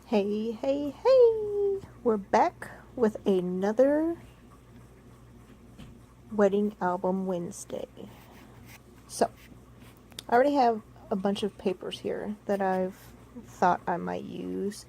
Hey, hey, hey! We're back with another Wedding Album Wednesday. So, I already have a bunch of papers here that I've thought I might use.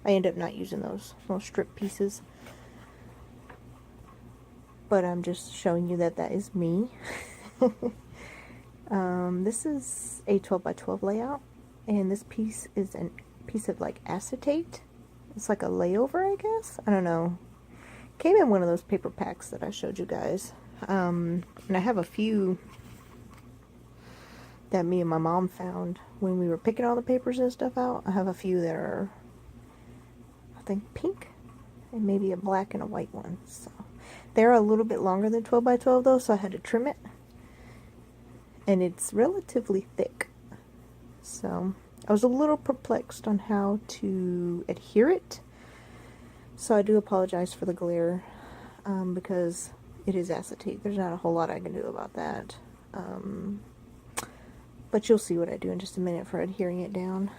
I end up not using those little strip pieces, but I'm just showing you that that is me. This is a 12 by 12 layout, and this piece is a piece of like acetate. It's like a layover, I guess. I don't know. Came in one of those paper packs that I showed you guys. And I have a few that me and my mom found when we were picking all the papers and stuff out. I have a few that are, I think, pink, and maybe a black and a white one. So they're a little bit longer than 12 by 12 though, so I had to trim it. And it's relatively thick. So I was a little perplexed on how to adhere it. So I do apologize for the glare, because it is acetate. There's not a whole lot I can do about that. But you'll see what I do in just a minute for adhering it down.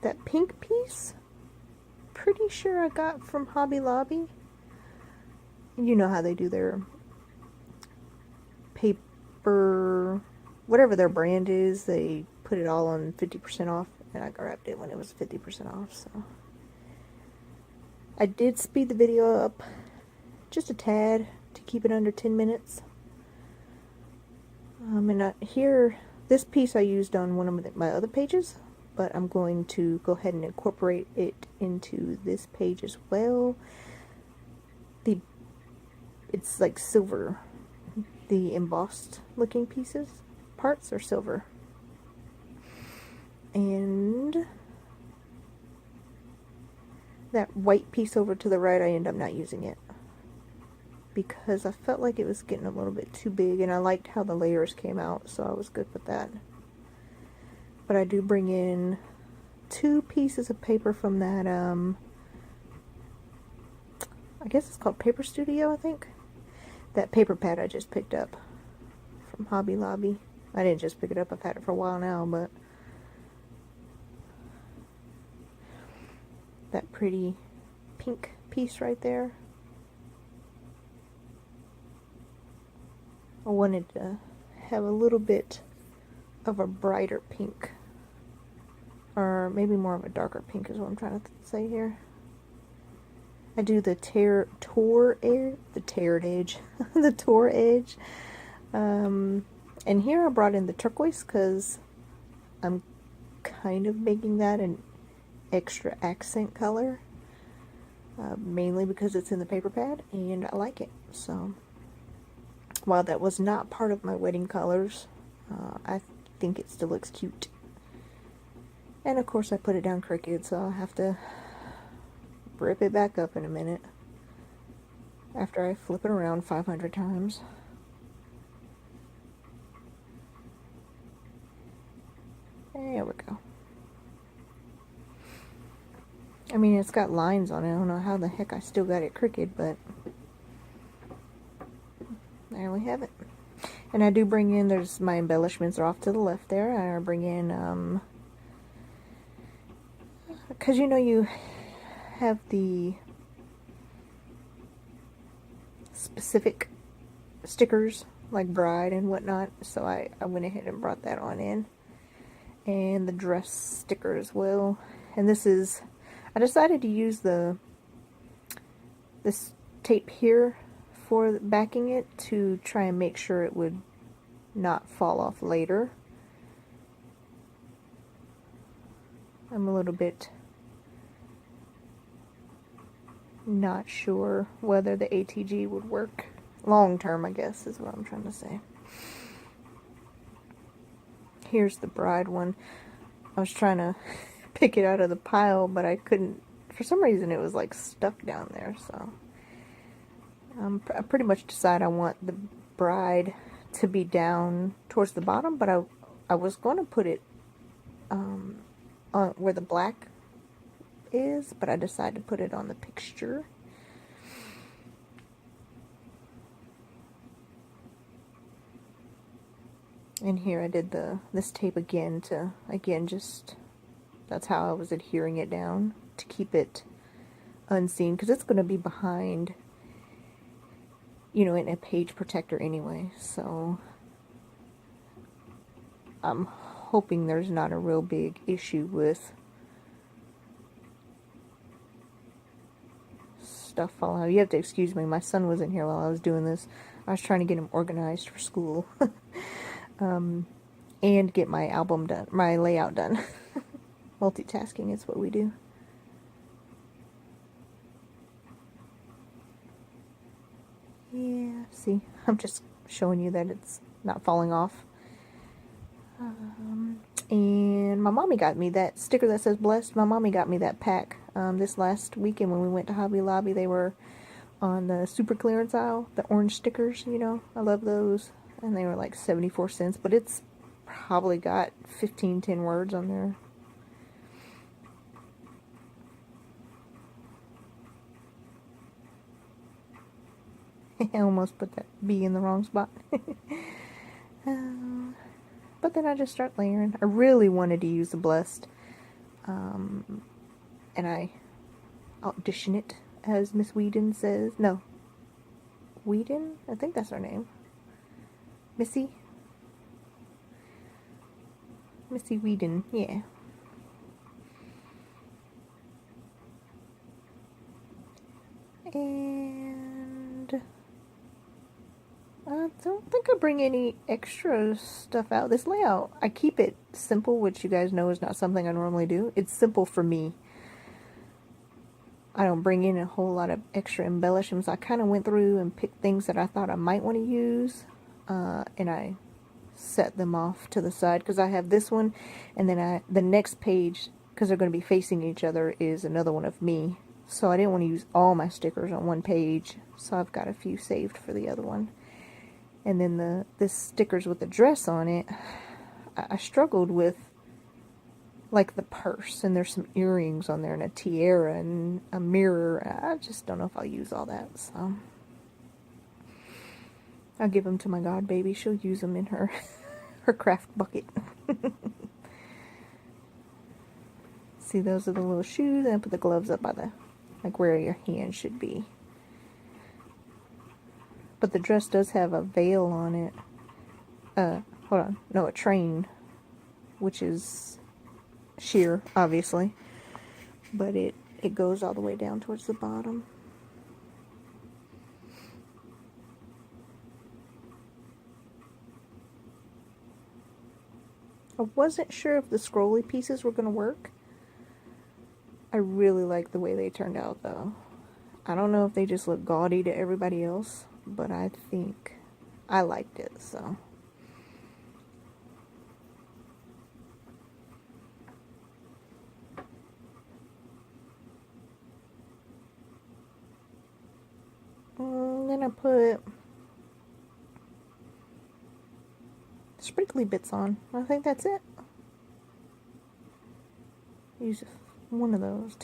That pink piece, pretty sure I got from Hobby Lobby. You know how they do their paper, whatever their brand is, they put it all on 50% off, and I grabbed it when it was 50% off, so. I did speed the video up just a tad to keep it under 10 minutes. And here, this piece I used on one of my other pages, but I'm going to go ahead and incorporate it into this page as well. It's like silver. The embossed looking parts are silver. And that white piece over to the right, I end up not using it, because I felt like it was getting a little bit too big, and I liked how the layers came out, so I was good with that. But I do bring in 2 pieces of paper from that, I guess it's called Paper Studio, I think. That paper pad I just picked up from Hobby Lobby. I didn't just pick it up, I've had it for a while now, but that pretty pink piece right there, I wanted to have a little bit of a brighter pink, or maybe more of a darker pink is what I'm trying to say here. I do the the tour edge. And here I brought in the turquoise because I'm kind of making that an extra accent color, mainly because it's in the paper pad and I like it. So while that was not part of my wedding colors, I think it still looks cute. And of course I put it down crooked, so I'll have to rip it back up in a minute after I flip it around 500 times. There we go. I mean, it's got lines on it. I don't know how the heck I still got it crooked, but there we have it. And I do bring in, there's my embellishments are off to the left there. I bring in, because you know you have the specific stickers like bride and whatnot, so I went ahead and brought that on in, and the dress sticker as well. And this is, I decided to use this tape here for backing it to try and make sure it would not fall off later. I'm a little bit not sure whether the ATG would work long term, I guess is what I'm trying to say. Here's the bride one. I was trying to pick it out of the pile, but I couldn't. For some reason it was like stuck down there, so I pretty much decided I want the bride to be down towards the bottom, but I was going to put it on where the black is, but I decided to put it on the picture. And here I did this tape again to, just, that's how I was adhering it down to keep it unseen, because it's going to be behind, in a page protector anyway, so I'm hoping there's not a real big issue with stuff falling out. You have to excuse me, my son wasn't here while I was doing this. I was trying to get him organized for school. And get my album done, my layout done. Multitasking is what we do. Yeah, see, I'm just showing you that it's not falling off. And my mommy got me that sticker that says blessed. My mommy got me that pack this last weekend when we went to Hobby Lobby. They were on the super clearance aisle, the orange stickers, I love those. And they were like 74 cents, but it's probably got 10 words on there. I almost put that B in the wrong spot. But then I just start layering. I really wanted to use the blessed. And I audition it, as Miss Whedon says. No. Whedon? I think that's her name. Missy Whedon, yeah. And I don't think I bring any extra stuff out. This layout, I keep it simple, which you guys know is not something I normally do. It's simple for me. I don't bring in a whole lot of extra embellishments. I kind of went through and picked things that I thought I might want to use, and I set them off to the side, because I have this one, and then the next page, because they're going to be facing each other, is another one of me. So I didn't want to use all my stickers on one page, so I've got a few saved for the other one. And then the stickers with the dress on it, I struggled with, like the purse, and there's some earrings on there, and a tiara, and a mirror. I just don't know if I'll use all that, so I'll give them to my god baby. She'll use them in her craft bucket. See, those are the little shoes, and I put the gloves up by like where your hand should be. But the dress does have a veil on it. Hold on. No, a train, which is sheer, obviously. But it goes all the way down towards the bottom. I wasn't sure if the scrolly pieces were going to work. I really like the way they turned out, though. I don't know if they just look gaudy to everybody else, but I think I liked it, so. Then I put sprinkly bits on. I think that's it. Use one of those,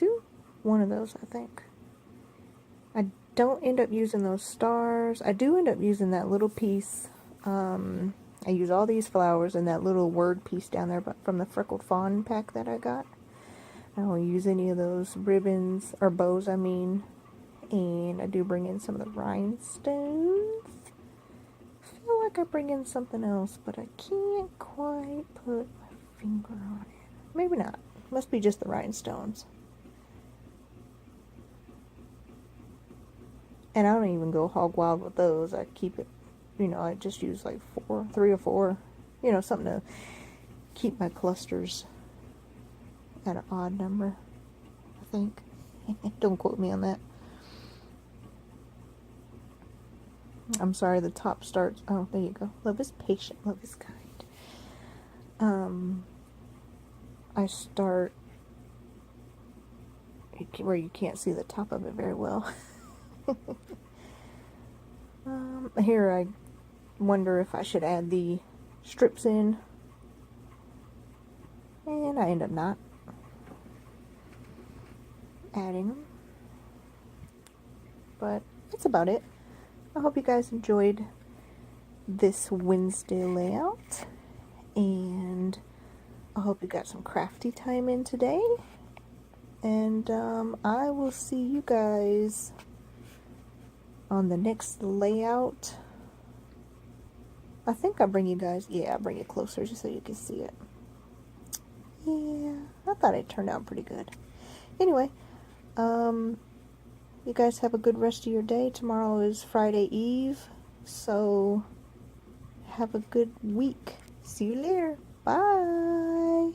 one of those, I think. I don't end up using those stars. I do end up using that little piece. I use all these flowers and that little word piece down there from the Freckled Fawn pack that I got. I don't use any of those ribbons, or bows, I mean. And I do bring in some of the rhinestones. I feel like I bring in something else, but I can't quite put my finger on it. Maybe not. Must be just the rhinestones. And I don't even go hog wild with those. I keep it, I just use like 3 or 4, something to keep my clusters at an odd number, I think. Don't quote me on that. I'm sorry, the top starts, oh, there you go. Love is patient, love is kind. I start where you can't see the top of it very well. Here I wonder if I should add the strips in, and I end up not adding them, but that's about it. I hope you guys enjoyed this Wednesday layout, And I hope you got some crafty time in today. And I will see you guys on the next layout. I think I'll bring you guys, yeah, I'll bring it closer just so you can see it. Yeah, I thought it turned out pretty good. Anyway, you guys have a good rest of your day. Tomorrow is Friday Eve, so have a good week. See you later. Bye.